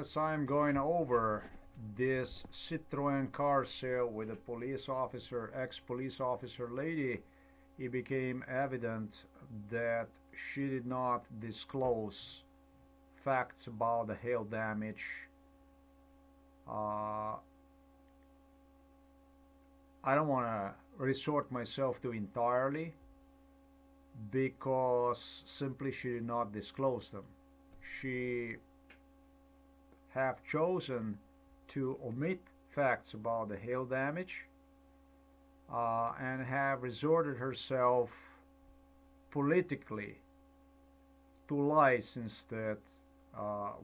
as I'm going over this Citroen car sale with a police officer, ex-police officer lady, it became evident that she did not disclose facts about the hail damage. I don't want to resort myself to entirely, because simply she did not disclose them. She have chosen to omit facts about the hail damage, and have resorted herself politically to lies instead,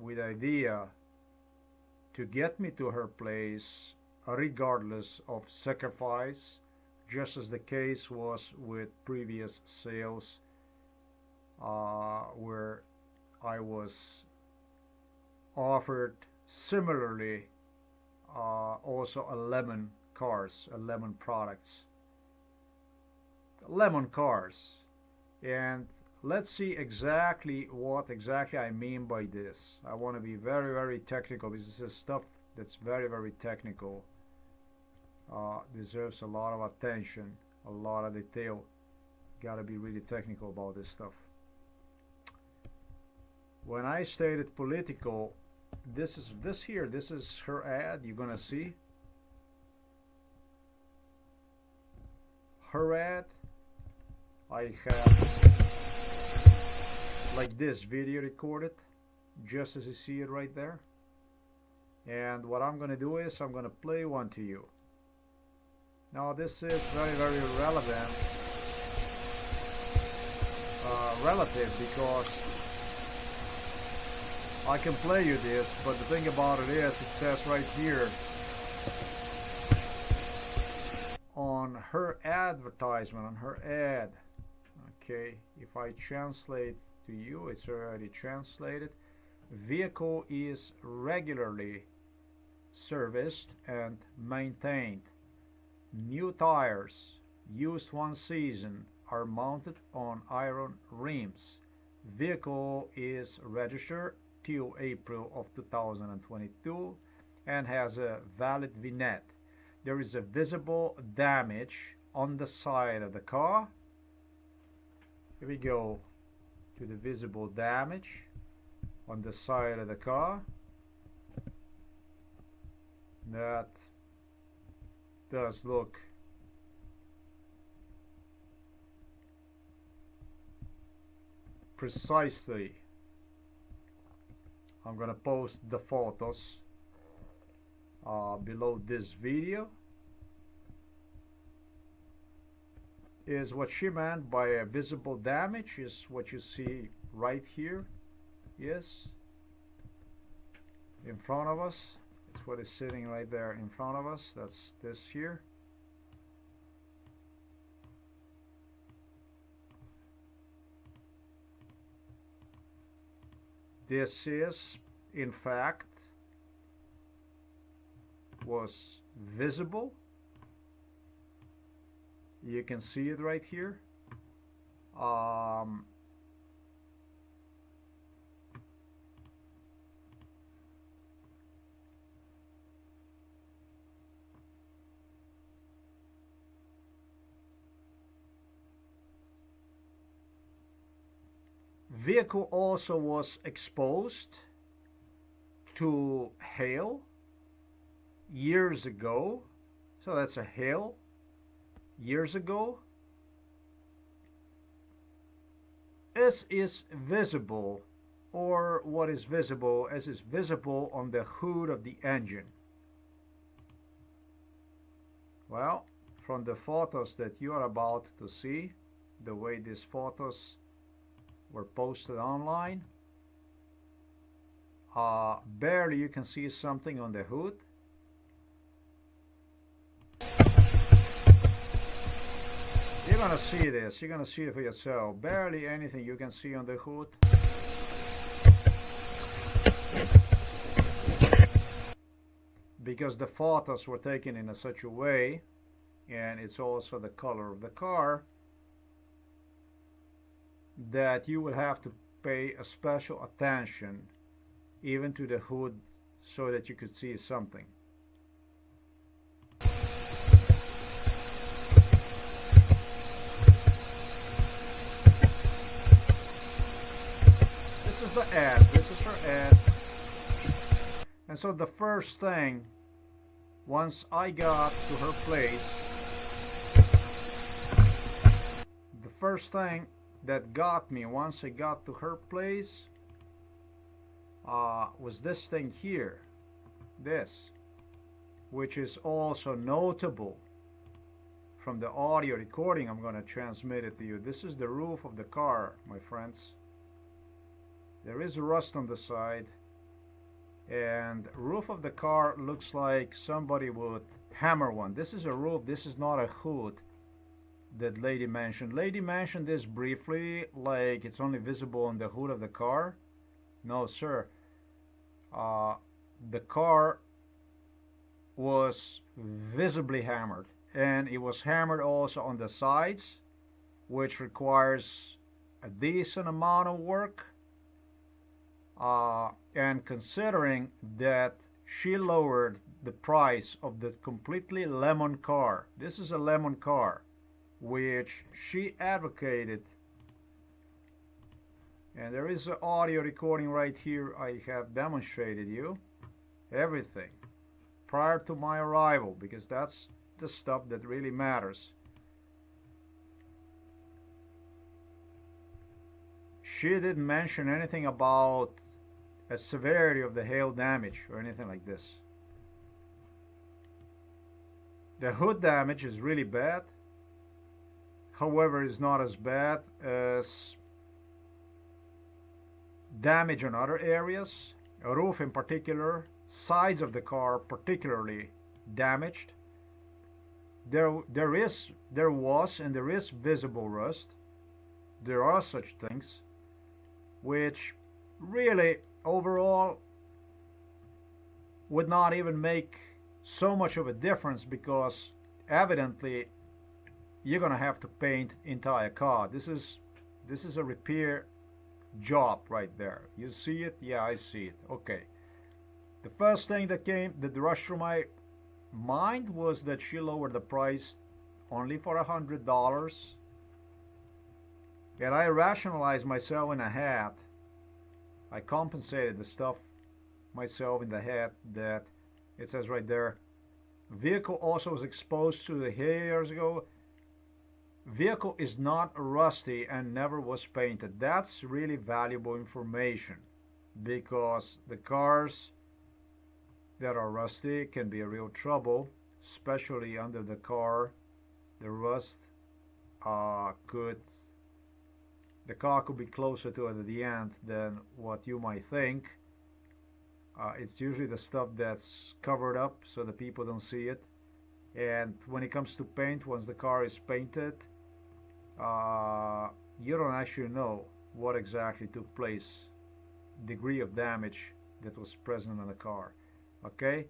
with idea to get me to her place regardless of sacrifice, just as the case was with previous sales, where I was offered similarly, also 11 cars, 11 products, 11 cars. And let's see exactly what exactly I mean by this. I want to be very, very technical. This is stuff that's very, very technical. Deserves a lot of attention, a lot of detail. Gotta be really technical about this stuff. When I stated political, this is her ad. You're gonna see her ad. I have like this video recorded, just as you see it right there. And what I'm gonna do is I'm gonna play one to you. Now this is very, very relevant, relative, because I can play you this, but the thing about it is, it says right here on her advertisement, on her ad, okay, if I translate to you, it's already translated. Vehicle is regularly serviced and maintained. New tires, used one season, are mounted on iron rims. Vehicle is registered till April of 2022 and has a valid vignette. There is a visible damage on the side of the car. Here we go to the visible damage on the side of the car. That does look precisely. I'm gonna post the photos below this video. Is what she meant by a visible damage is what you see right here. Yes, in front of us. That's what is sitting right there in front of us. That's this here. This is, in fact, was visible. You can see it right here. Vehicle also was exposed to hail years ago. So that's a hail years ago. As is visible, or what is visible, as is visible on the hood of the engine. Well, from the photos that you are about to see, the way these photos were posted online, barely you can see something on the hood. You're gonna see this, you're gonna see it for yourself. Barely anything you can see on the hood. Because the photos were taken in such a way, and it's also the color of the car, that you will have to pay a special attention even to the hood so that you could see something. This is the ad. This is her ad. And so the first thing, once I got to her place, the first thing that got me once I got to her place was this thing here. This, which is also notable from the audio recording I'm going to transmit it to you. This is the roof of the car, my friends. There is rust on the side, and roof of the car looks like somebody would hammer one. This is a roof, this is not a hood that lady mentioned. Lady mentioned this briefly, like it's only visible on the hood of the car. No, sir. The car was visibly hammered, and it was hammered also on the sides, which requires a decent amount of work. And considering that she lowered the price of the completely lemon car, this is a lemon car, which she advocated, and there is an audio recording right here. I have demonstrated you everything prior to my arrival, because that's the stuff that really matters. She didn't mention anything about a severity of the hail damage or anything like this. The hood damage is really bad. However, it's not as bad as damage on other areas. A roof in particular, sides of the car particularly damaged. There was and there is visible rust. There are such things, which really overall would not even make so much of a difference, because evidently you're gonna have to paint entire car. This is a repair job right there. You see it? Yeah, I see it. Okay. The first thing that rushed through my mind was that she lowered the price only for $100, and I rationalized myself in a head. I compensated the stuff myself in the head that it says right there, vehicle also was exposed to the years ago. Vehicle is not rusty and never was painted. That's really valuable information, because the cars that are rusty can be a real trouble, especially under the car. The rust the car could be closer to it at the end than what you might think. It's usually the stuff that's covered up so the people don't see it. And when it comes to paint, once the car is painted, you don't actually know what exactly took place, degree of damage that was present on the car. Okay,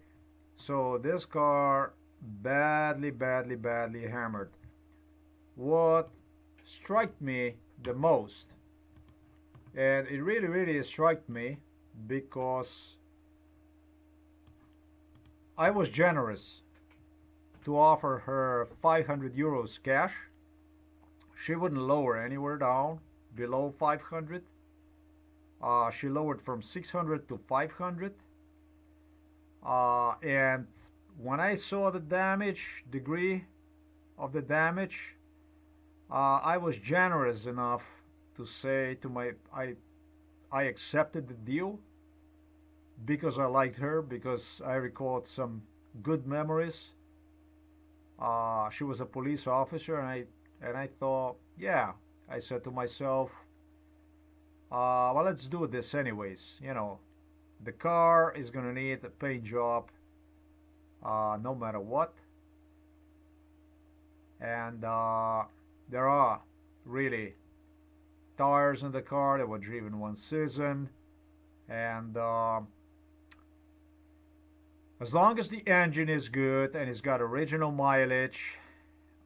so this car badly hammered. What struck me the most, and it really struck me, because I was generous to offer her 500 euros cash. She wouldn't lower anywhere down below 500. She lowered from 600 to 500. And when I saw the degree of the damage, I was generous enough to say to I accepted the deal, because I liked her, because I recalled some good memories. She was a police officer, and I thought, yeah, I said to myself, well, let's do this anyways. You know, the car is gonna need a paint job, no matter what. And there are really tires in the car that were driven one season, and as long as the engine is good and it's got original mileage,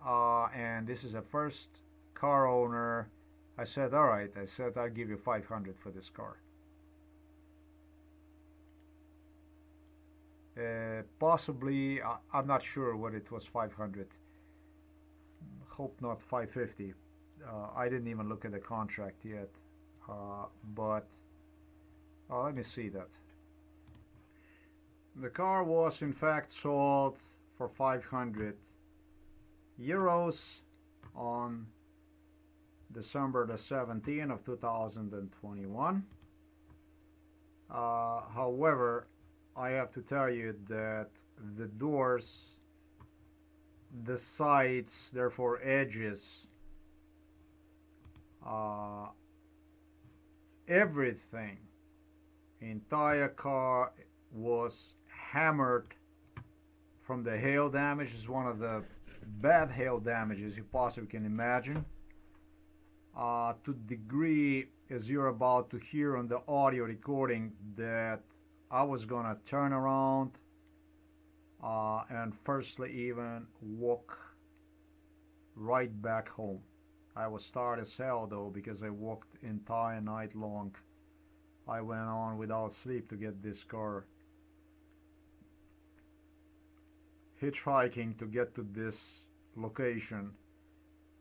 and this is a first car owner, I said, all right, I said, I'll give you 500 for this car. Possibly, I'm not sure what it was, 500. Hope not 550. I didn't even look at the contract yet. But let me see that. The car was in fact sold for 500 euros on December the 17th of 2021. However, I have to tell you that the doors, the sides, therefore edges, everything, entire car was hammered from the hail damage. It's one of the bad hail damages you possibly can imagine. To the degree as you're about to hear on the audio recording that I was gonna turn around and firstly even walk right back home. I was tired as hell though because I walked entire night long. I went on without sleep to get this car. Hitchhiking to get to this location.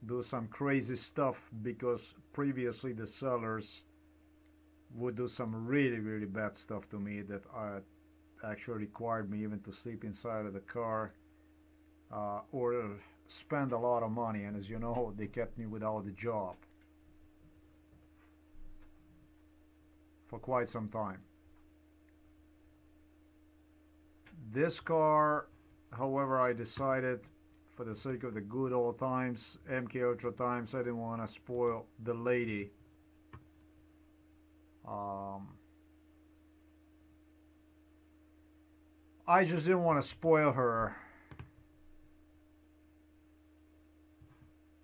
Do some crazy stuff because previously the sellers would do some really bad stuff to me that actually required me even to sleep inside of the car or spend a lot of money, and as you know they kept me without a job for quite some time. This car, however, I decided for the sake of the good old times, MK Ultra times, I didn't want to spoil the lady. I just didn't want to spoil her.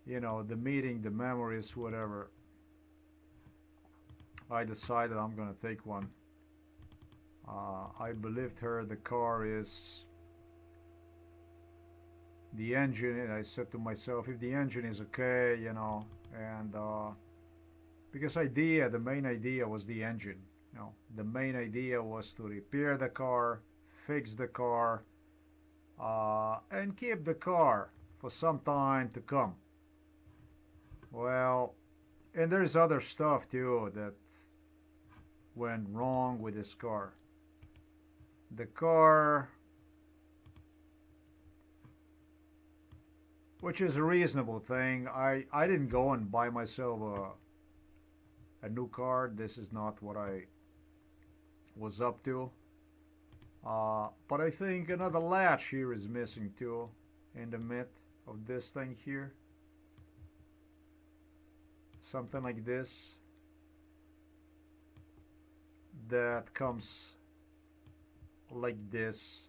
You know, the meeting, the memories, whatever. I decided I'm gonna take one. I believed her. The car is the engine, and I said to myself, if the engine is okay, you know, and because the main idea was the engine. You know, the main idea was to repair the car, fix the car, and keep the car for some time to come. Well, and there's other stuff too that went wrong with this car. The car, which is a reasonable thing, I didn't go and buy myself a new car. This is not what I was up to. But I think another latch here is missing too, in the mid of this thing here. Something like this that comes like this.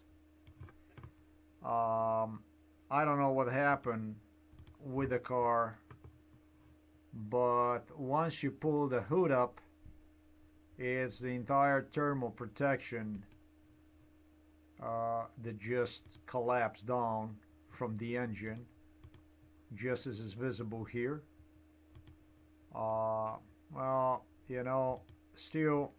I don't know what happened with the car, but once you pull the hood up, it's the entire thermal protection that just collapsed down from the engine, just as is visible here. Well, you know, still,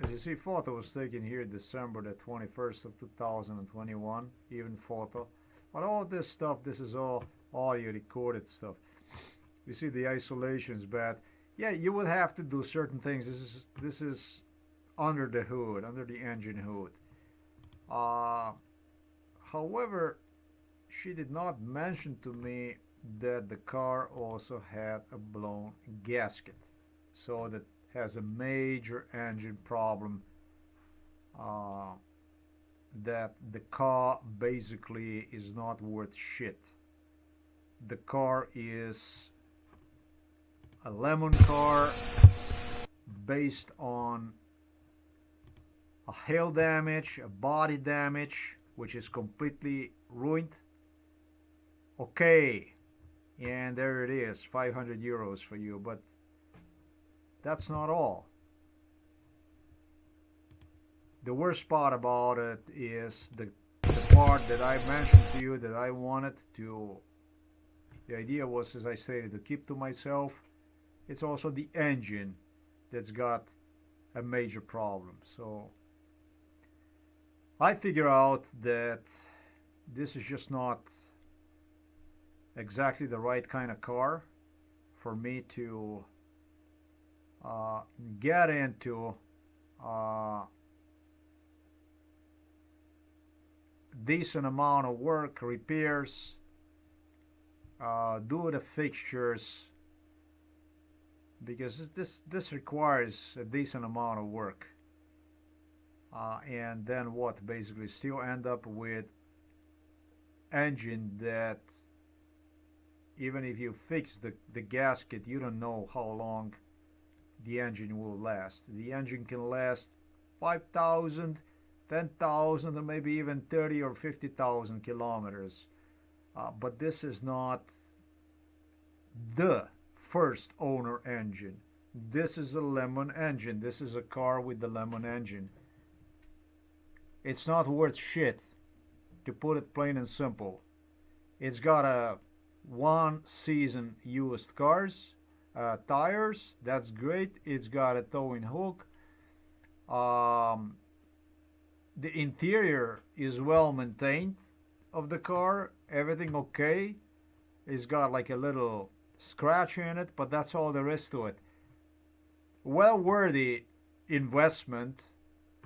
as you see, photo was taken here December the 21st of 2021, even photo. But all this stuff, this is all audio recorded stuff. You see the isolation's bad. Yeah, you would have to do certain things. This is under the hood, under the engine hood. However, she did not mention to me that the car also had a blown gasket, so that has a major engine problem, that the car basically is not worth shit. The car is a lemon car based on a hail damage, a body damage, which is completely ruined. Okay, and there it is, 500 euros for you, but that's not all. The worst part about it is the part that I mentioned to you that I wanted to, the idea was, as I stated, to keep to myself. It's also the engine that's got a major problem. So I figure out that this is just not exactly the right kind of car for me to uh, get into uh, decent amount of work, repairs, do the fixtures, because this requires a decent amount of work. And then what? Basically, still end up with engine that even if you fix the gasket, you don't know how long the engine will last. The engine can last 5,000, 10,000, or maybe even 30 or 50,000 kilometers. But this is not the first owner engine. This is a lemon engine. This is a car with the lemon engine. It's not worth shit, to put it plain and simple. It's got a one season used cars, tires. That's great. It's got a towing hook. Um, the interior is well maintained of the car. Everything okay. It's got like a little scratch in it, but that's all there is to it. Well worthy investment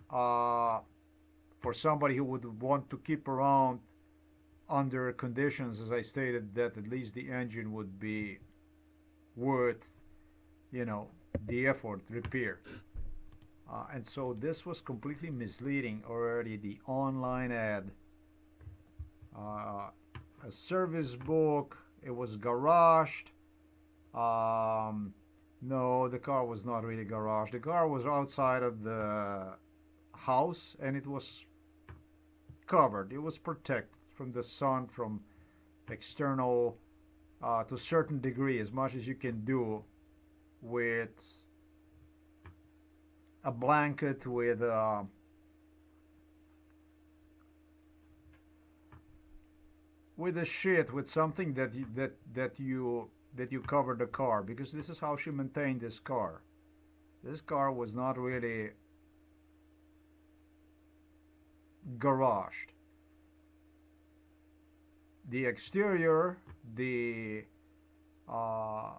uh, for somebody who would want to keep around under conditions, as I stated, that at least the engine would be worth, you know, the effort, repair. And so this was completely misleading already, the online ad. A service book, it was garaged. No, the car was not really garaged. The car was outside of the house and it was covered. It was protected from the sun, from external, to a certain degree, as much as you can do with a blanket, with a sheet, with something that you cover the car, because this is how she maintained this car. This car was not really garaged. The exterior, the uh,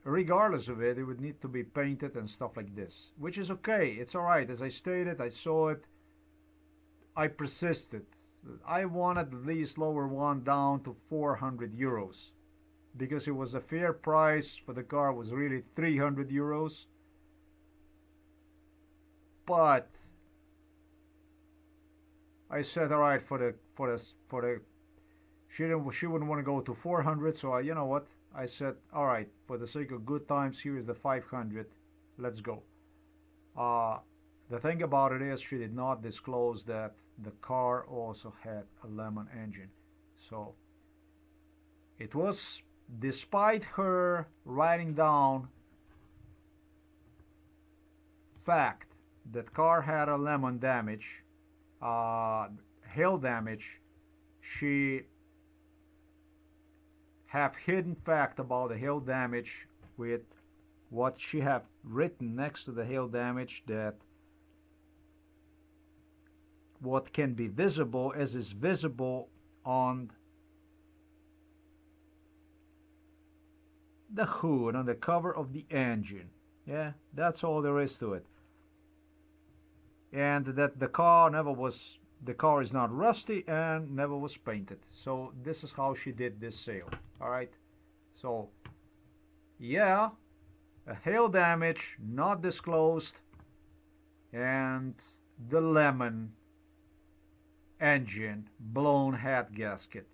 regardless of it, it would need to be painted and stuff like this, which is okay. It's all right. As I stated, I saw it. I persisted. I wanted at least lower one down to 400 euros because it was a fair price for the car. Was really 300 euros. But I said, all right, she wouldn't want to go to 400, so you know what? I said, all right, for the sake of good times, here is the 500. Let's go. Uh, the thing about it is, she did not disclose that the car also had a lemon engine. So it was, despite her writing down fact that car had a lemon damage, hail damage, she have hidden fact about the hail damage with what she have written next to the hail damage, that what can be visible as is visible on the hood, on the cover of the engine. Yeah, that's all there is to it. And that the car is not rusty and never was painted. So this is how she did this sale. All right. So yeah, a hail damage not disclosed, and the lemon engine blown head gasket.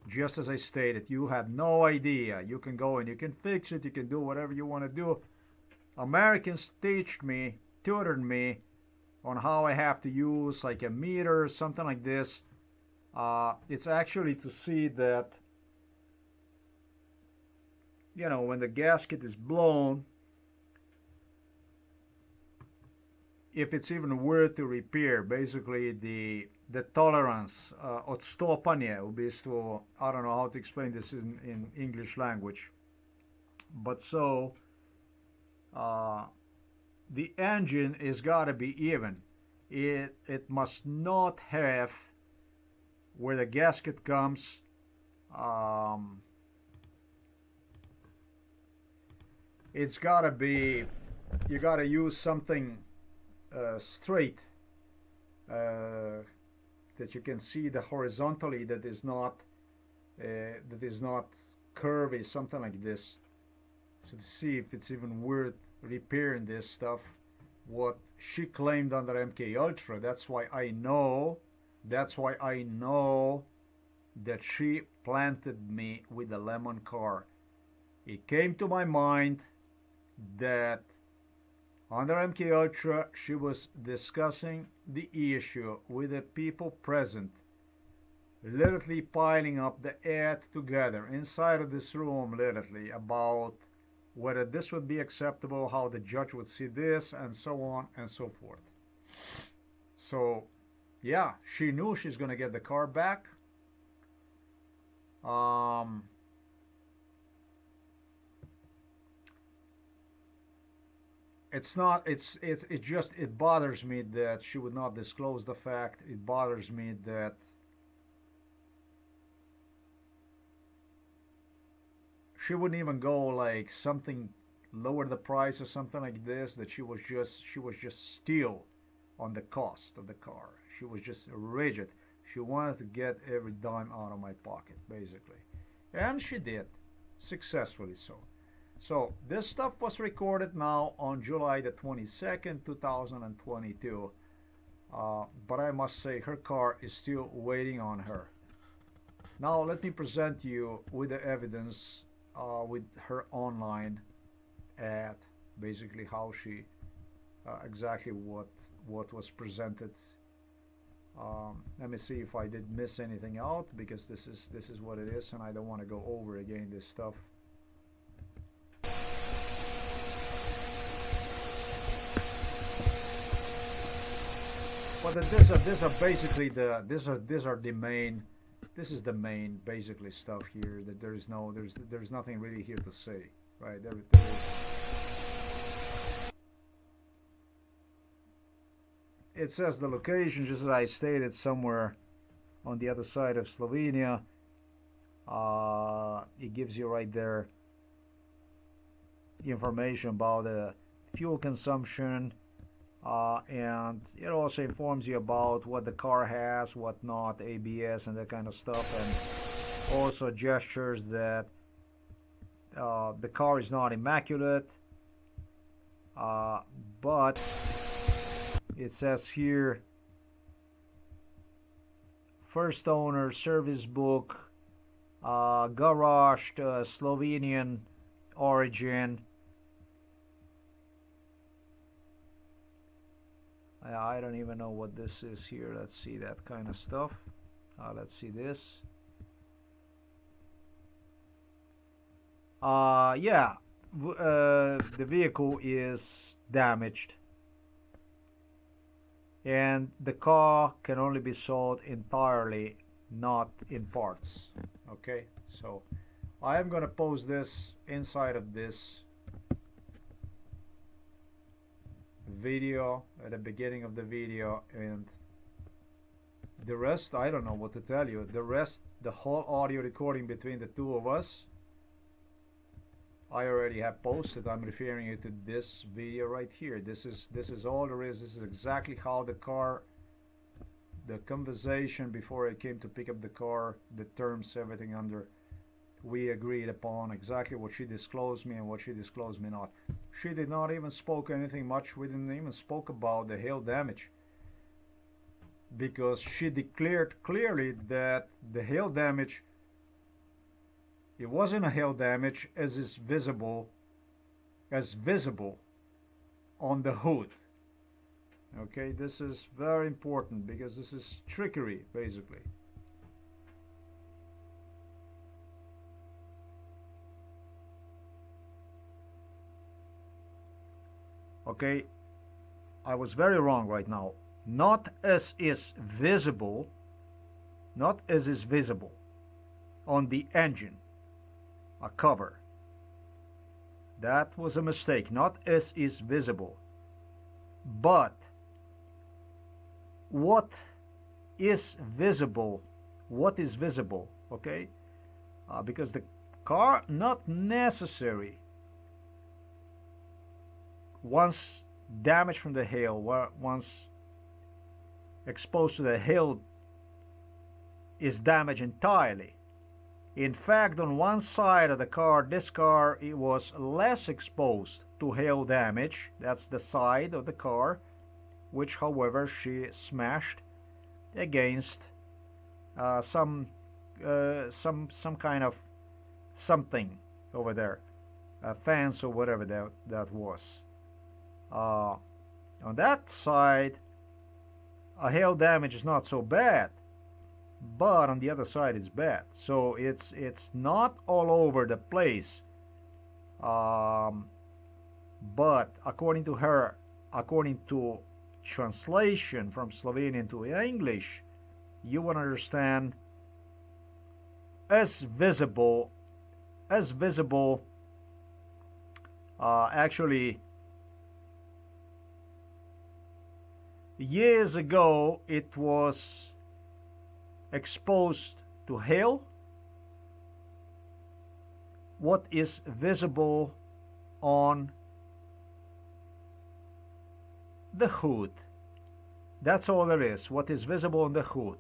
Just as I stated, you had no idea. You can go and you can fix it. You can do whatever you want to do. Americans tutored me on how I have to use like a meter or something like this. It's actually to see that, you know, when the gasket is blown, if it's even worth to repair. Basically, the tolerance, odstopanje, ubistvu, I don't know how to explain this in English language. But so, the engine is got to be even. it must not have where the gasket comes. Um, it's gotta be, you gotta use something straight that you can see the horizontally that is not curvy, something like this. So to see if it's even worth repairing this stuff, what she claimed under MK Ultra. That's why I know that she planted me with the lemon car. It came to my mind that under MK Ultra she was discussing the issue with the people present, literally piling up the ad together inside of this room, literally about whether this would be acceptable, how the judge would see this, and so on and so forth. So, yeah, she knew she's gonna get the car back. Um, it's not. It just it bothers me that she would not disclose the fact. It bothers me that she wouldn't even go like something lower the price or something like this. That she was just still on the cost of the car. She was just rigid. She wanted to get every dime out of my pocket, basically. And she did, successfully so. So this stuff was recorded now on July the 22nd, 2022. But I must say her car is still waiting on her. Now let me present you with the evidence with her online ad, basically how she, exactly what was presented. Let me see if I did miss anything out, because this is what it is, and I don't want to go over again this stuff. But these are basically these are the main. This is the main basically stuff here. That there's nothing really here to say, right? It says the location, just as I stated, somewhere on the other side of Slovenia. It gives you right there information about the fuel consumption, and it also informs you about what the car has, what not, ABS and that kind of stuff, and also gestures that the car is not immaculate, but it says here first owner, service book, garaged, Slovenian origin. I don't even know what this is here. Let's see that kind of stuff. Let's see this. Yeah, the vehicle is damaged, and the car can only be sold entirely, not in parts. Okay, so I am gonna post this inside of this video at the beginning of the video, and the rest I don't know what to tell you. The rest, the whole audio recording between the two of us, I already have posted. I'm referring you to this video right here. This is all there is. This is exactly how the car, the conversation before I came to pick up the car, the terms, everything under we agreed upon, exactly what she disclosed me and what she disclosed me not. She did not even spoke anything much. We didn't even spoke about the hail damage, because she declared clearly that the hail damage, it wasn't a hail damage as is visible on the hood. Okay, this is very important because this is trickery basically. Okay, I was very wrong right now. Not as is visible, not as is visible on the engine, a cover. That was a mistake. Not as is visible, but what is visible, what is visible, okay? Because the car not necessary once damaged from the hail, once exposed to the hail, is damaged entirely. In fact, on one side of the car, this car, it was less exposed to hail damage. That's the side of the car which, however, she smashed against some kind of something over there, a fence or whatever that was. On that side, a hail damage is not so bad, but on the other side it's bad. So it's not all over the place. But according to her, according to translation from Slovenian to English, you will understand as visible, actually years ago it was exposed to hail. What is visible on the hood. That's all there is. What is visible on the hood.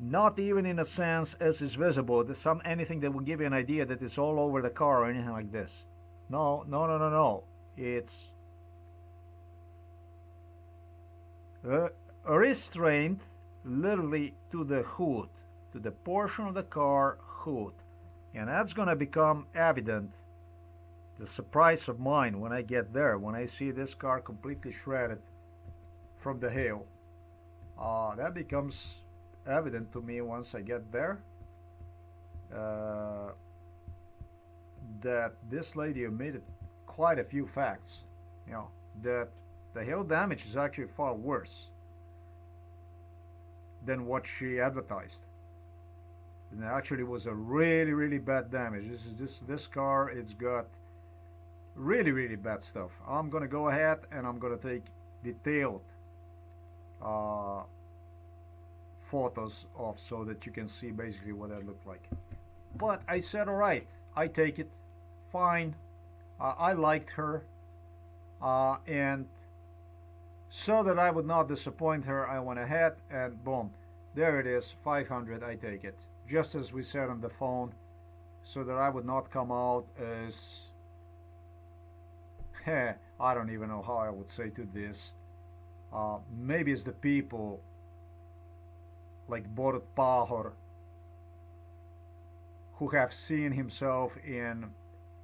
Not even in a sense as is visible. There's anything that will give you an idea that it's all over the car or anything like this. No, no, no, no, no. It's restrained literally to the hood, to the portion of the car hood. And that's going to become evident. The surprise of mine when I get there, when I see this car completely shredded from the hail. That becomes evident to me once I get there. That this lady omitted quite a few facts. You know, that the hail damage is actually far worse than what she advertised. And it actually was a really, really bad damage. This car, it's got really, really bad stuff. I'm gonna go ahead and I'm gonna take detailed photos of, so that you can see basically what that looked like. But I said, all right, I take it, fine. I liked her, and so that I would not disappoint her, I went ahead and boom, there it is, 500. I take it, just as we said on the phone, so that I would not come out as I don't even know how I would say to this. Maybe it's the people like Borut Pahor, who have seen himself in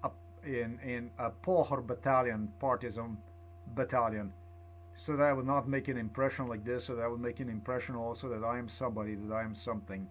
a Pohor battalion, partisan battalion, so that I would not make an impression like this, so that I would make an impression also that I am somebody, that I am something.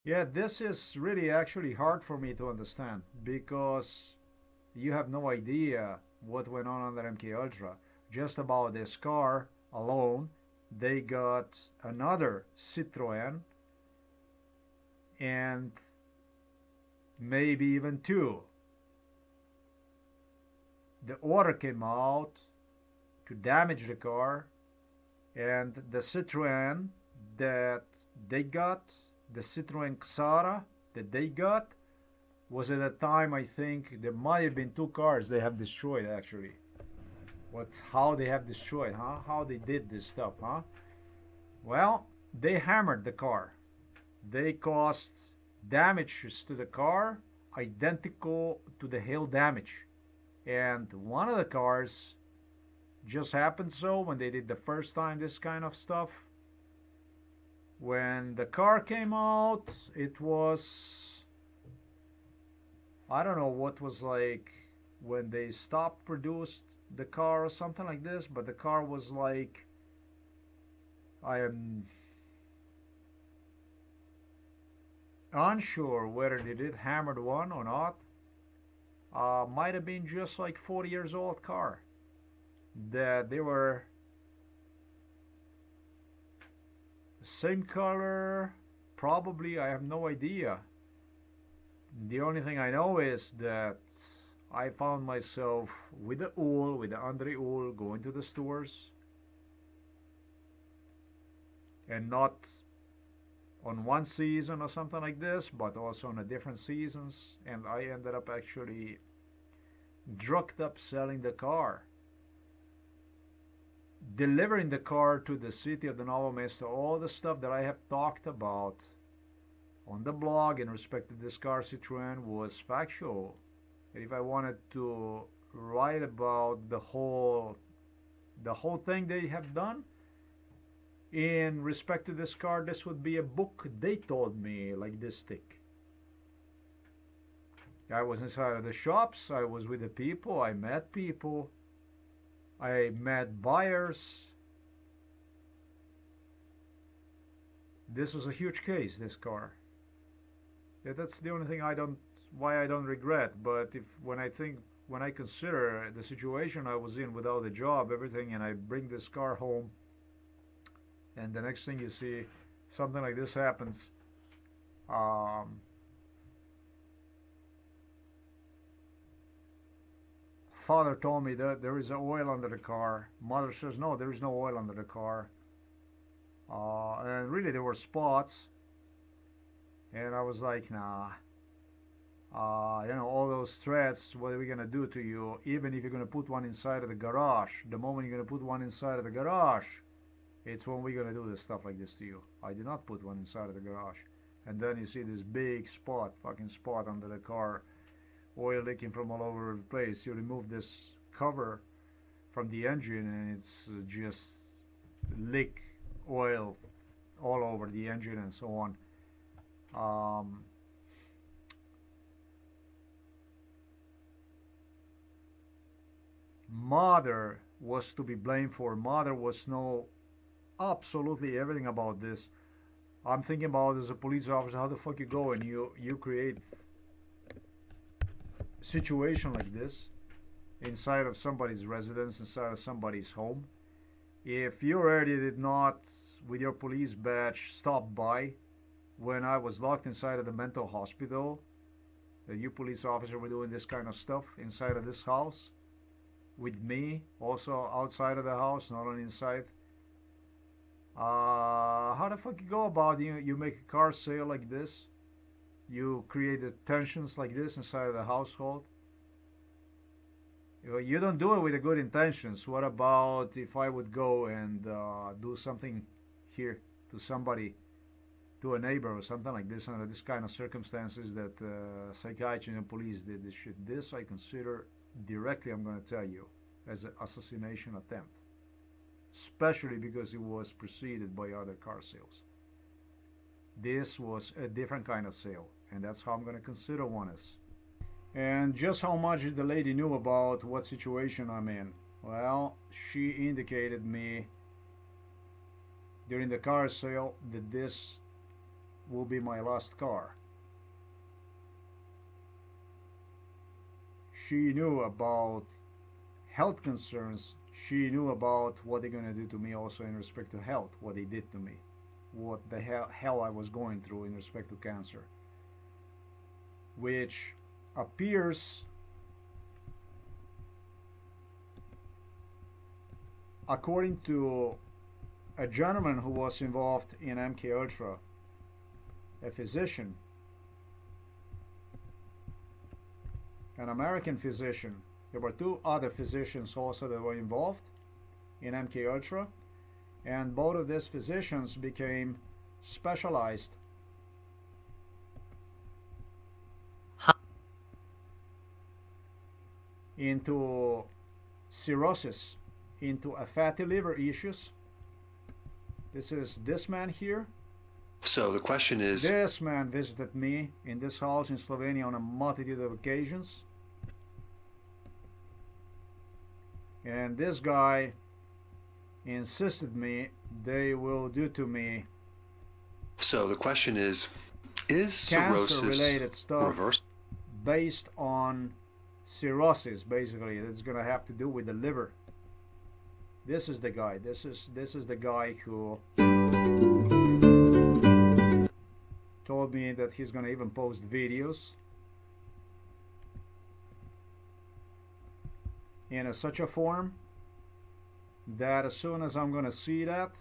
Yeah, this is really actually hard for me to understand, because you have no idea what went on under MK Ultra. Just about this car alone, they got another Citroen and maybe even two. The order came out to damage the car And the Citroen that they got, the Citroen Xara that they got, was at a time, I think there might have been two cars they have destroyed actually. What's how they have destroyed, huh? How they did this stuff, huh? Well, they hammered the car. They caused damages to the car identical to the hail damage. And one of the cars just happened so when they did the first time this kind of stuff. When the car came out, it was, I don't know what was like when they stopped produced the car or something like this, but the car was like, I am unsure whether they did hammered one or not. Might have been just like 40 years old car that they were the same color, probably, I have no idea. The only thing I know is that I found myself with the oil, with the Andre oil, going to the stores and not on one season or something like this, but also on a different seasons, and I ended up actually drugged up selling the car, delivering the car to the city of the Novo Mesto. All the stuff that I have talked about on the blog in respect to this car Citroen was factual. And if I wanted to write about the whole thing they have done in respect to this car, this would be a book, they told me, like this thick. I was inside of the shops, I was with the people, I met people, I met buyers. This was a huge case, this car. Yeah, that's the only thing why I don't regret. But when I consider the situation I was in without a job, everything, and I bring this car home, and the next thing you see, something like this happens. Um, Father told me that there is oil under the car. Mother says no, there is no oil under the car. And really, there were spots, and I was like, nah. All those threats, what are we gonna do to you? Even if you're gonna put one inside of the garage, the moment you're gonna put one inside of the garage, it's when we're gonna do this stuff like this to you. I did not put one inside of the garage. And then you see this big spot, fucking spot under the car, oil leaking from all over the place. You remove this cover from the engine and it's just leak oil all over the engine and so on. Um, Mother was to be blamed for. Mother was know absolutely everything about this. I'm thinking about as a police officer, how the fuck you go and you create a situation like this inside of somebody's residence, inside of somebody's home. If you already did not, with your police badge, stop by when I was locked inside of the mental hospital, that you police officer were doing this kind of stuff inside of this house with me, also outside of the house, not on inside. How the fuck you go about you make a car sale like this? You create tensions like this inside of the household. You don't do it with the good intentions. What about if I would go and do something here to somebody, to a neighbor or something like this under this kind of circumstances that psychiatry and police did this shit? This I consider directly, I'm going to tell you, as an assassination attempt, especially because it was preceded by other car sales. This was a different kind of sale, and that's how I'm going to consider one as. And just how much the lady knew about what situation I'm in? Well, she indicated me during the car sale that this will be my last car. She knew about health concerns. She knew about what they're going to do to me also in respect to health, what they did to me, what the hell I was going through in respect to cancer, which appears, according to a gentleman who was involved in MK Ultra, a physician, an American physician. There were two other physicians also that were involved in MK Ultra, and both of these physicians became specialized into cirrhosis, into a fatty liver issues. This is this man here. So the question is, this man visited me in this house in Slovenia on a multitude of occasions. And this guy insisted me they will do to me. So the question is cancer related stuff reversed? Based on cirrhosis, basically. It's gonna have to do with the liver. This is the guy. This is the guy who told me that he's gonna even post videos in such a form that as soon as I'm gonna see that,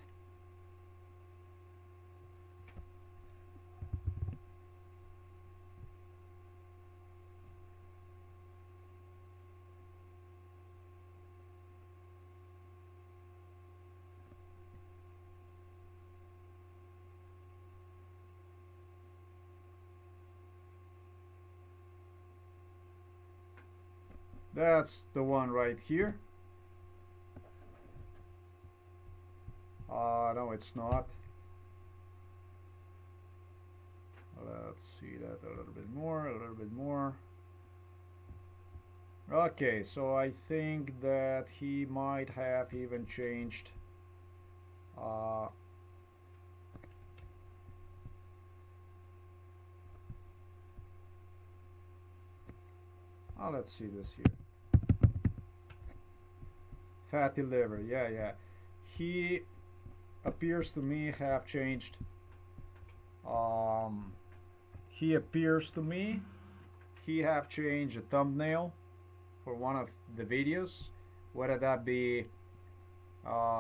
that's the one right here. No, it's not. Let's see that a little bit more, a little bit more. Okay, so I think that he might have even changed let's see this here. Fatty liver, yeah. He appears to me have changed. He appears to me he have changed the thumbnail for one of the videos, whether that be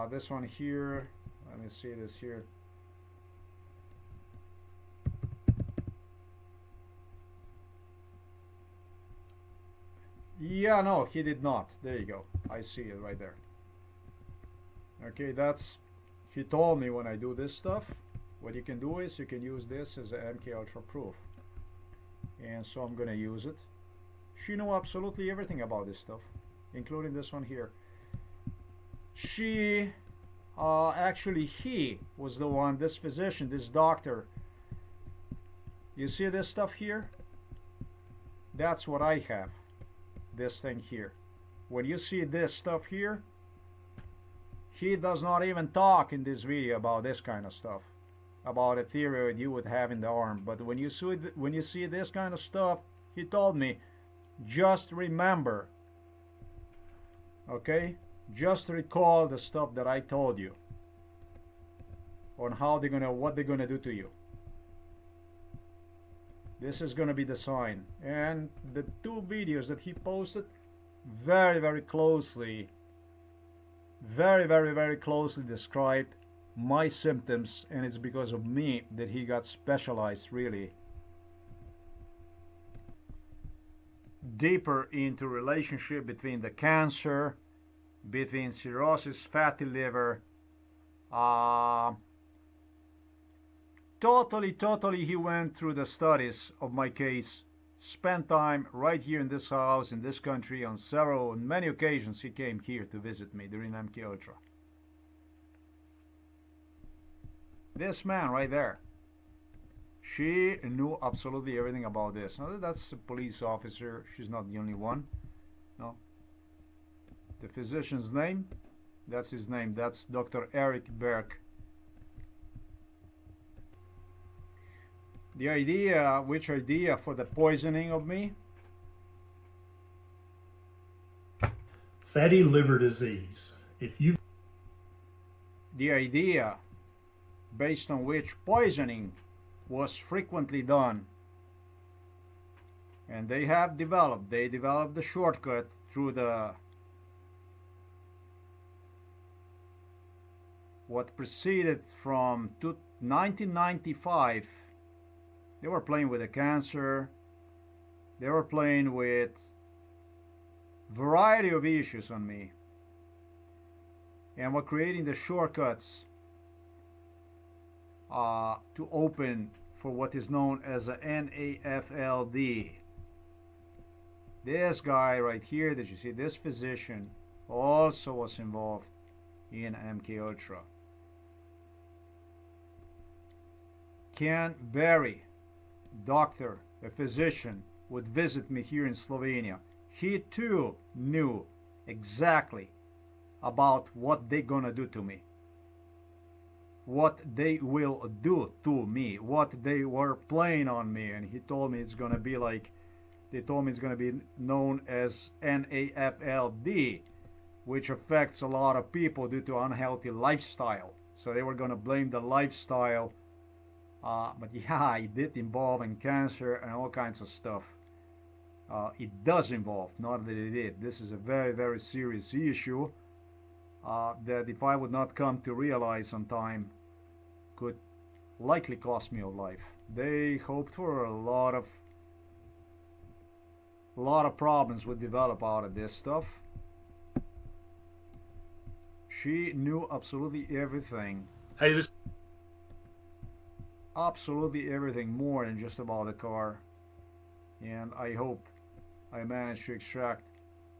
this one here. Let me see this here. Yeah, no, he did not. There you go. I see it right there. Okay, that's, he told me when I do this stuff, what you can do is you can use this as an MK Ultra proof. And so I'm gonna use it. She knew absolutely everything about this stuff, including this one here. She, actually he was the one, this physician, this doctor. You see this stuff here? That's what I have. This thing here. When you see this stuff here, he does not even talk in this video about this kind of stuff, about a thyroid you would have in the arm. But when you see this kind of stuff, he told me, just remember, okay, just recall the stuff that I told you on how what they're gonna do to you. This is gonna be the sign. And the two videos that he posted very closely, very closely describe my symptoms, and it's because of me that he got specialized really deeper into relationship between the cancer, between cirrhosis, fatty liver. Totally he went through the studies of my case, spent time right here in this house, in this country, on many occasions he came here to visit me during MK Ultra. This man right there, she knew absolutely everything about this. Now, that's a police officer, she's not the only one. No. The physician's name, that's his name, that's Dr. Eric Berg. The idea, which idea for the poisoning of me? Fatty liver disease. The idea based on which poisoning was frequently done. And they developed the shortcut through the what preceded from 1995, they were playing with the cancer. They were playing with variety of issues on me, and were creating the shortcuts to open for what is known as a NAFLD. This guy right here that you see, this physician, also was involved in MK Ultra. Ken Berry, doctor, a physician, would visit me here in Slovenia. He too knew exactly about what they're gonna do to me, what they will do to me, what they were playing on me, and he told me it's gonna be like, they told me it's gonna be known as NAFLD, which affects a lot of people due to unhealthy lifestyle. So they were gonna blame the lifestyle, but yeah, it did involve in cancer and all kinds of stuff. It does involve, not that it did. This is a very, very serious issue that if I would not come to realize on time, could likely cost me a life. They hoped for a lot of problems would develop out of this stuff. She knew absolutely everything. Hey, this. Absolutely everything more than just about the car. And I hope I managed to extract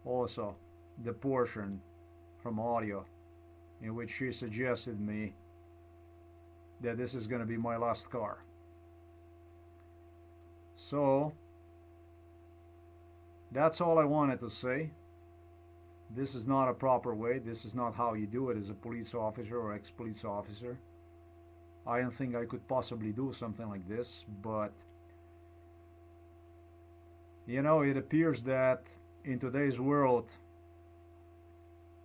also the portion from audio in which she suggested me that this is going to be my last car. So that's all I wanted to say. This is not a proper way. This is not how you do it as a police officer or ex-police officer. I don't think I could possibly do something like this, but you know, it appears that in today's world,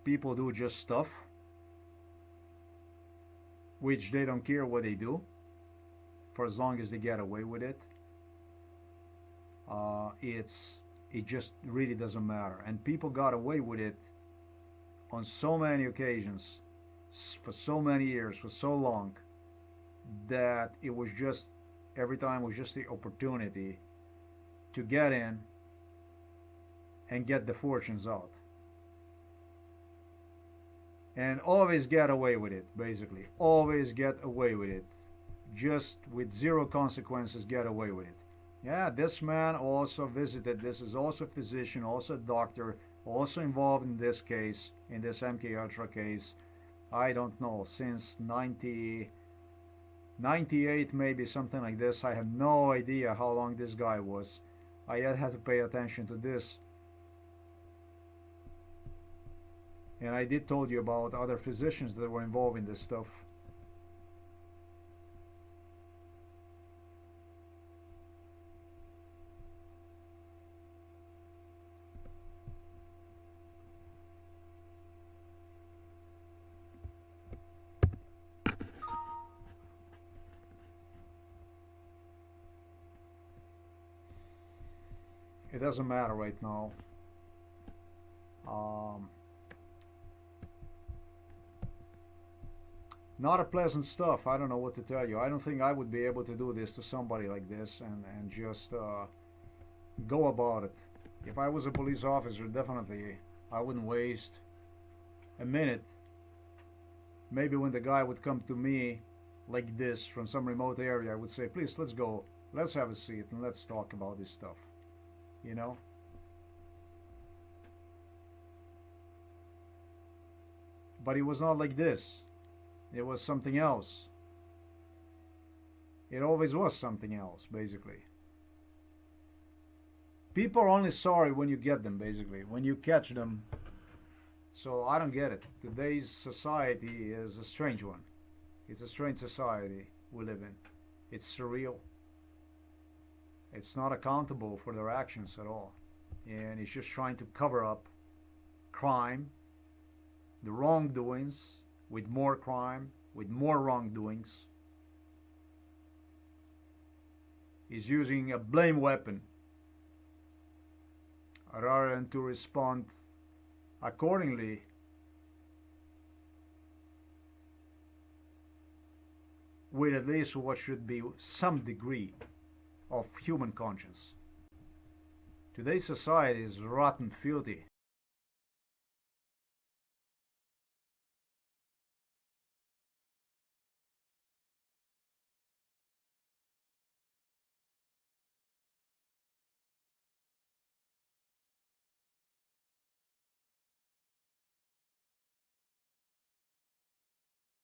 people do just stuff, which they don't care what they do, for as long as they get away with it. It just really doesn't matter, and people got away with it on so many occasions, for so many years, for so long, that it was just, every time was just the opportunity to get in and get the fortunes out, and always get away with it. Basically always get away with it, just with zero consequences, get away with it. Yeah, this man also visited, this is also a physician, also a doctor, also involved in this case, in this MK Ultra case. I don't know, since 98 maybe, something like this. I have no idea how long this guy was. I had to pay attention to this. And I did told you about other physicians that were involved in this stuff. It doesn't matter right now. Not a pleasant stuff. I don't know what to tell you. I don't think I would be able to do this to somebody like this and just go about it. If I was a police officer, definitely I wouldn't waste a minute. Maybe when the guy would come to me like this from some remote area, I would say, please, let's go, let's have a seat and let's talk about this stuff. You know? But it was not like this. It was something else. It always was something else, basically. People are only sorry when you get them, basically, when you catch them. So I don't get it. Today's society is a strange one. It's a strange society we live in. It's surreal. It's not accountable for their actions at all. And it's just trying to cover up crime, the wrongdoings, with more crime, with more wrongdoings. Is using a blame weapon rather than to respond accordingly with at least what should be some degree of human conscience. Today's society is rotten, filthy,